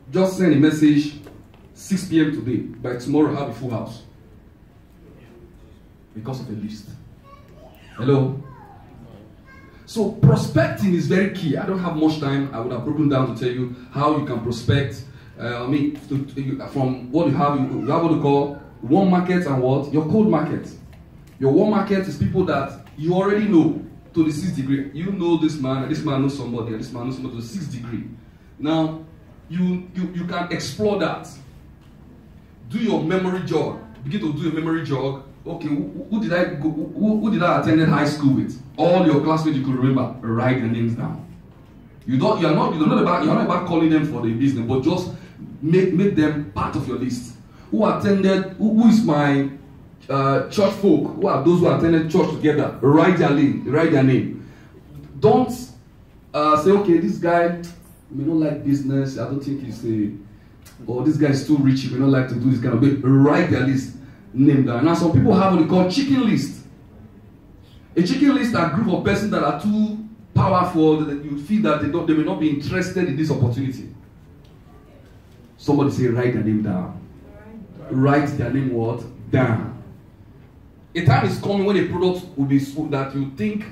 just send a message 6 p.m. today. By tomorrow, I'll have a full house. Because of a list. Hello? So prospecting is very key. I don't have much time. I would have broken down to tell you how you can prospect. From what you have what you call warm market and what? Your cold market. Your warm market is people that you already know to the 6th degree. You know this man, and this man knows somebody, and this man knows somebody to the 6th degree. Now, you can explore that. Do your memory jog. Begin to do a memory jog. Okay, who did I attend high school with? All your classmates you could remember. Write their names down. You're not about calling them for the business, but just make them part of your list. Who attended? Who is my church folk? Who are those who attended church together? Write their name. Don't say, okay, this guy may not like business. I don't think he's or this guy is too rich. He may not like to do this kind of thing. Write their list. Name down. Now some people have what they call chicken list. A chicken list are a group of persons that are too powerful that you feel that they may not be interested in this opportunity. Somebody say write their name down. Write their name what? Down. A time is coming when a product will be that you think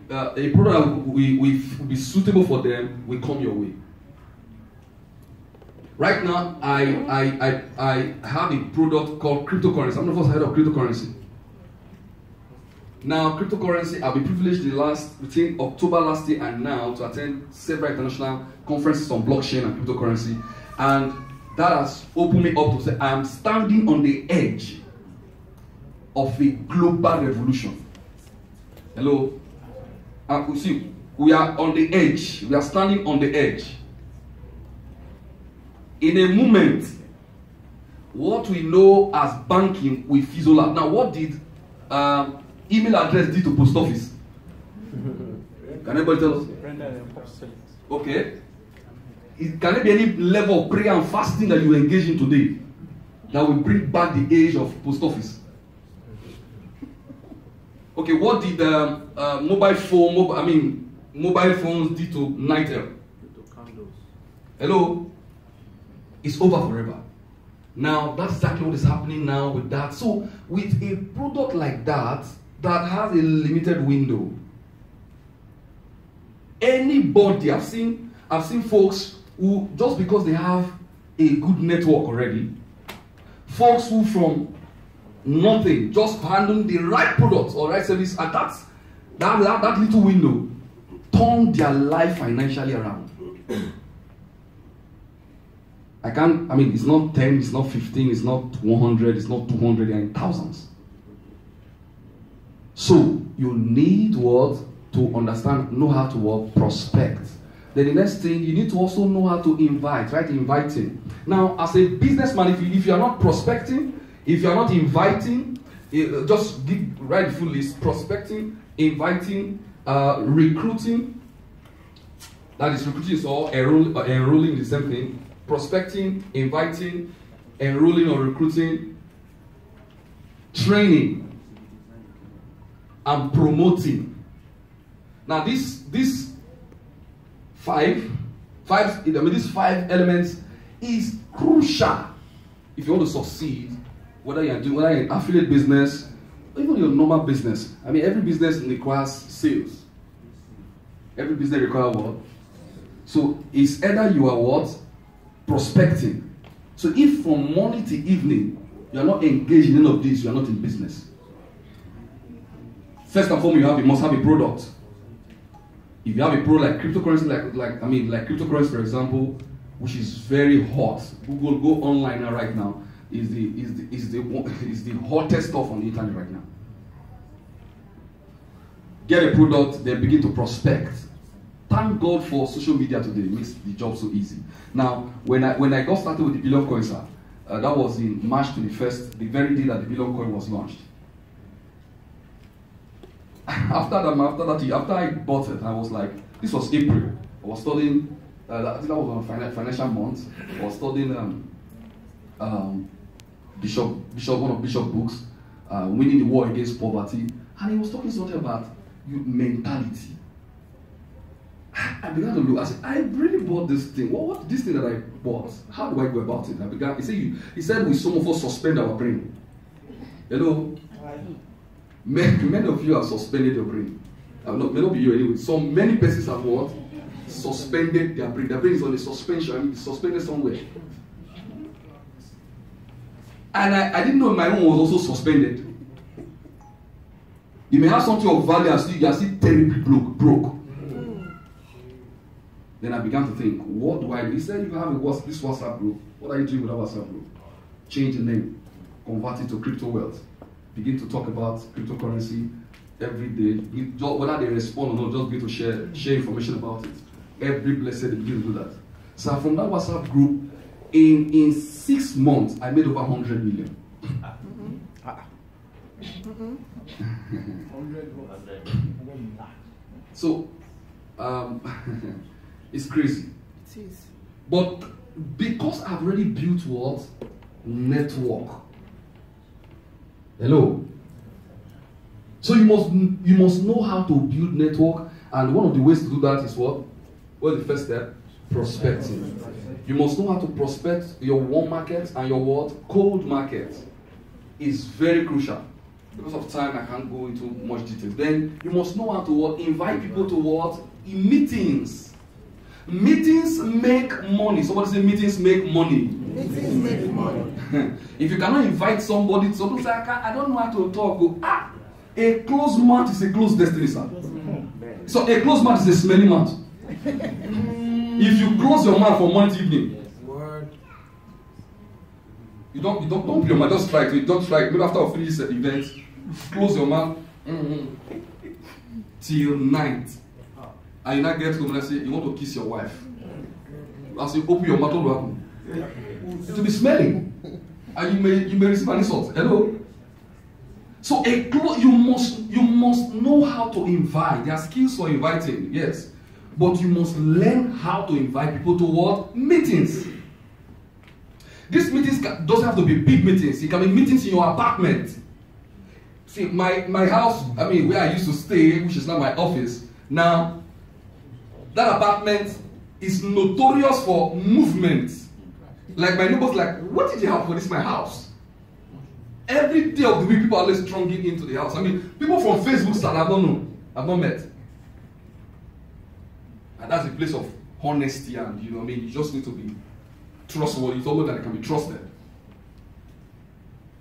a product will be suitable for them will come your way. Right now, I have a product called cryptocurrency. How many of us heard of cryptocurrency? Now, cryptocurrency, I've been privileged between October last year and now to attend several international conferences on blockchain and cryptocurrency. And that has opened me up to say I am standing on the edge of a global revolution. Hello? You see, we are on the edge. We are standing on the edge. In a moment, what we know as banking will fizzle out. Now, what did email address do to post office? Can anybody tell us? Okay. Can there be any level of prayer and fasting that you engage in today that will bring back the age of post office? Okay, what did mobile phones did to Nitel? Hello? It's over forever. Now, that's exactly what is happening now with that. So, with a product like that has a limited window, anybody, I've seen folks who, just because they have a good network already, folks who from nothing, just handling the right product or right service at that little window, turn their life financially around. It's not 10, it's not 15, it's not 100, it's not 200, they're in thousands. So, you need to understand, know how to prospect. Then the next thing, you need to also know how to invite, right? Inviting. Now, as a businessman, if you are not prospecting, if you are not inviting, just write the full list: prospecting, inviting, recruiting. That is, recruiting is all enrolling the same thing. Prospecting, inviting, enrolling or recruiting, training, and promoting. Now, these five elements is crucial if you want to succeed. Whether you're an affiliate business, or even your normal business. Every business requires sales. Every business requires what? So it's either you are what? Prospecting. So if from morning to evening you are not engaged in any of this, you are not in business. First and foremost, you must have a product. If you have a product like cryptocurrency, like cryptocurrency, for example, which is very hot. Google, go online right now. Is the hottest stuff on the internet right now. Get a product, then begin to prospect. Thank God for social media today. It makes the job so easy. Now, when I got started with the Billion Coin, sir, that was in March 21st, the very day that the Billion Coin was launched. After I bought it, I was like, this was April. I was studying, that was on financial month. I was studying one of Bishop's books, Winning the War Against Poverty. And he was talking something about mentality. I began to look. I said, I really bought this thing. What this thing that I bought? How do I go about it? He said, we some of us suspend our brain. Hello? Many of you have suspended your brain. May not be you anyway. Many persons have what? Suspended their brain. Their brain is on a suspension. I mean, it's suspended somewhere. And I didn't know my own was also suspended. You may have something of value and you are still terribly broke. Then I began to think, what do I do? He said, you have this WhatsApp group. What are you doing with that WhatsApp group? Change the name. Convert it to crypto wealth. Begin to talk about cryptocurrency every day. Whether they respond or not, just begin to share information about it. Every blessed day, begin to do that. So from that WhatsApp group, in 6 months, I made over 100 million. So, it's crazy. It is. But because I've already built what? Network. Hello? So you must know how to build network, and one of the ways to do that is what? What's the first step? Prospecting. You must know how to prospect your warm market and your what? Cold market. Is very crucial. Because of time, I can't go into much detail. Then you must know how to what? Invite people to what? In meetings. Meetings make money. Somebody say meetings make money. Meetings make money. If you cannot invite somebody, somebody say, I don't know how to talk. A closed mouth is a closed destiny, sir. So a closed mouth is a smelly mouth. If you close your mouth from morning to evening, you don't play your mouth. Just try it. Don't try it. Maybe after I finish the event, close your mouth till night. And you not get home and say you want to kiss your wife. As you open your mouth, what will happen? It will be smelling, and you may receive an insult. Hello. So you must know how to invite. There are skills for inviting, yes, but you must learn how to invite people to what? Meetings. These meetings doesn't have to be big meetings. It can be meetings in your apartment. See, my house, where I used to stay, which is now my office, now, that apartment is notorious for movement. Like my neighbors like, what did you have for this my house? Every day of the week, people are always thronging into the house. People from Facebook that I don't know, I've not met. And that's a place of honesty and, you just need to be trustworthy. It's almost that it can be trusted.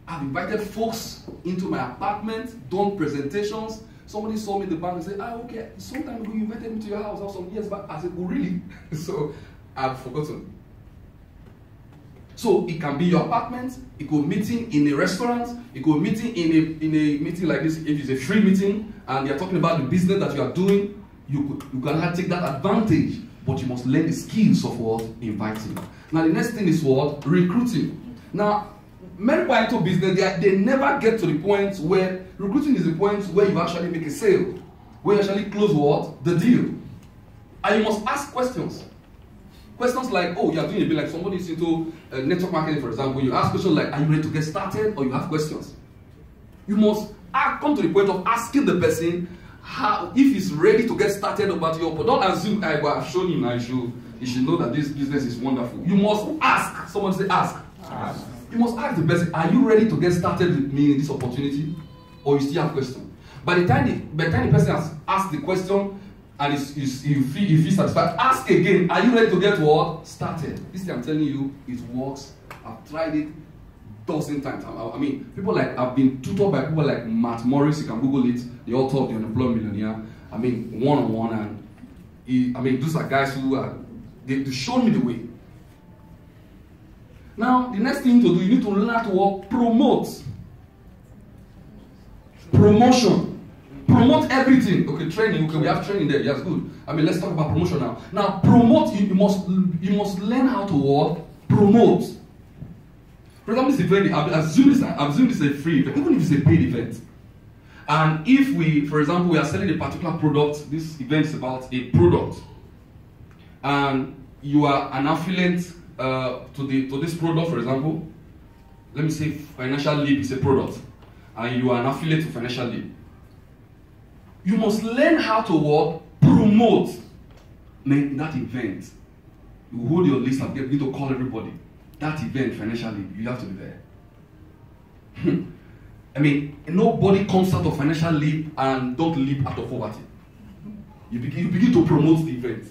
I've invited folks into my apartment, done presentations. Somebody saw me in the bank and said, okay, sometime ago you invited me to your house some years back. I said, oh, really? So I've forgotten. So it can be your apartment, it could be meeting in a restaurant, it could be meeting in a meeting like this. If it's a free meeting and they're talking about the business that you are doing, you can take that advantage, but you must learn the skills of what? Inviting. Now the next thing is what? Recruiting. Now, many people into business, they never get to the point where recruiting is the point where you actually make a sale, where you actually close what? The deal. And you must ask questions. Questions like, oh, you are doing a bit like somebody is into network marketing, for example. You ask questions like, are you ready to get started? Or you have questions. You must come to the point of asking the person if he's ready to get started about your product. Don't assume, I've shown him, you should know that this business is wonderful. You must ask. Someone say ask. Ask. You must ask the person, are you ready to get started with me in this opportunity? Or you still have questions? By the time the person has asked the question, and you feel satisfied, ask again, are you ready to get what? Started. This thing I'm telling you, it works. I've tried it dozen times. People like, I've been tutored by people like Matt Morris, you can Google it, the author of The Unemployed Millionaire. One-on-one, and those are guys who they showed me the way. Now, the next thing to do, you need to learn how to work, promote. Promotion. Promote everything. Okay, training. Okay, we have training there. Yes, good. Let's talk about promotion now. Now, promote. You must learn how to work. Promote. For example, this event. I'm assuming this is a free event, even if it's a paid event. And if we, for example, we are selling a particular product, this event is about a product, and you are an affiliate to this product, for example. Let me say Financial Leap is a product, and you are an affiliate to Financial Leap. You must learn how to work, promote. in that event, you hold your list and begin to call everybody. That event financially, you have to be there. I mean, nobody comes out of financial leap and don't leap out of poverty. You begin to promote the event.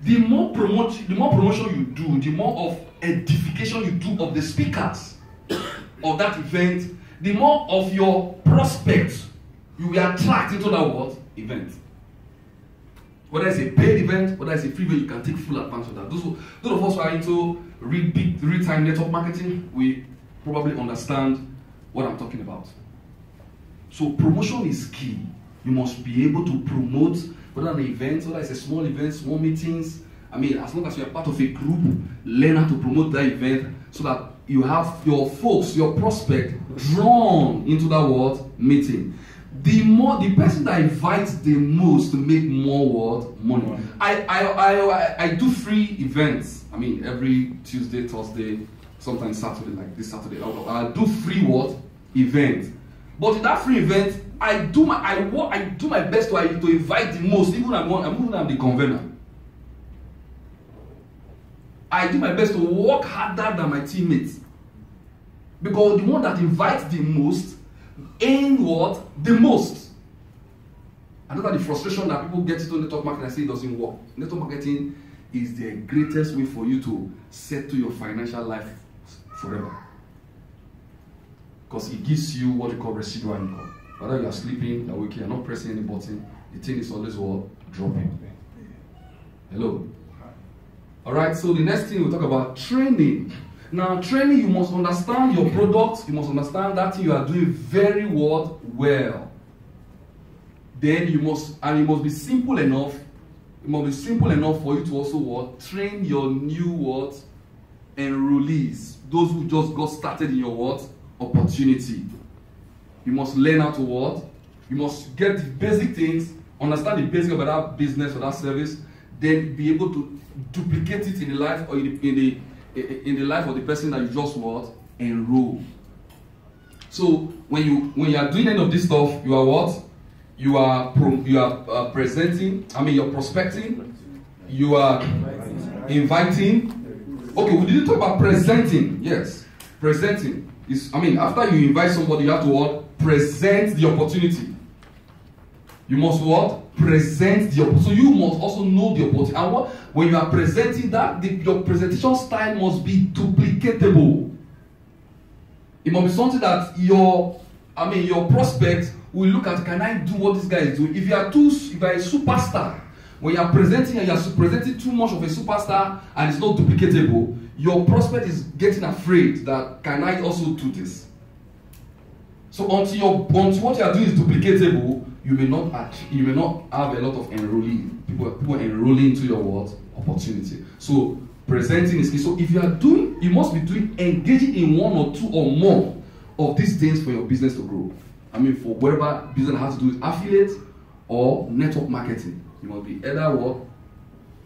The more promotion you do, the more of edification you do of the speakers of that event, the more of your prospects you will attract into that what? Event. Whether it's a paid event, whether it's a free event, you can take full advantage of that. Those of us who are into real-time network marketing, we probably understand what I'm talking about. So promotion is key. You must be able to promote whether an event, whether it's a small event, small meetings. I mean, as long as you're part of a group, learn how to promote that event so that you have your folks, your prospect drawn into that what? Meeting. The person that invites the most to make more what? Money. I do free events. I mean, every Tuesday, Thursday, sometimes Saturday, like this Saturday. I do free what? Event. But in that free event, I do my best to invite the most, even when I'm the convener. I do my best to work harder than my teammates. Because the one that invites the most earn what? The most. I know that the frustration that people get into network marketing and say it doesn't work. Network marketing is the greatest way for you to settle your financial life forever. Because it gives you what you call residual income. Whether you are sleeping, you're waking, you're not pressing any button, the thing is always what? Dropping. Hello? Alright, so the next thing we'll talk about training. Now, training, you must understand your product, you must understand that thing you are doing very well. Then it must be simple enough. It must be simple enough for you to also what? Train your new what? Enrollees. Those who just got started in your what? Opportunity. You must learn how to what? You must get the basic things, understand the basic about that business or that service, then be able to duplicate it in the life or in the life of the person that you just what? Enroll. So when you are doing any of this stuff, you are what? You are presenting. I mean, you're prospecting. You are inviting. Okay, we didn't talk about presenting. Yes, presenting is. I mean, after you invite somebody, you have to what? Present the opportunity. You must what? Present the opportunity. So you must also know the opportunity. And what? When you are presenting that, your presentation style must be duplicatable. It must be something that your prospect will look at. Can I do what this guy is doing? If you are a superstar, when you are presenting and you are presenting too much of a superstar and it's not duplicatable, your prospect is getting afraid that can I also do this? So until what you are doing is duplicatable, you may not have a lot of enrolling people enrolling into your what? Opportunity. So presenting is key. So if you must be engaging in one or two or more of these things for your business to grow. I mean, for whatever business has to do with affiliate or network marketing, you must be either what?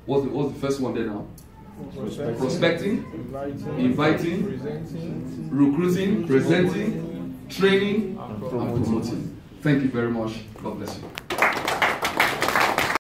What's the first one there now? Prospecting, inviting, recruiting, presenting, training, and promoting. Thank you very much. God bless you.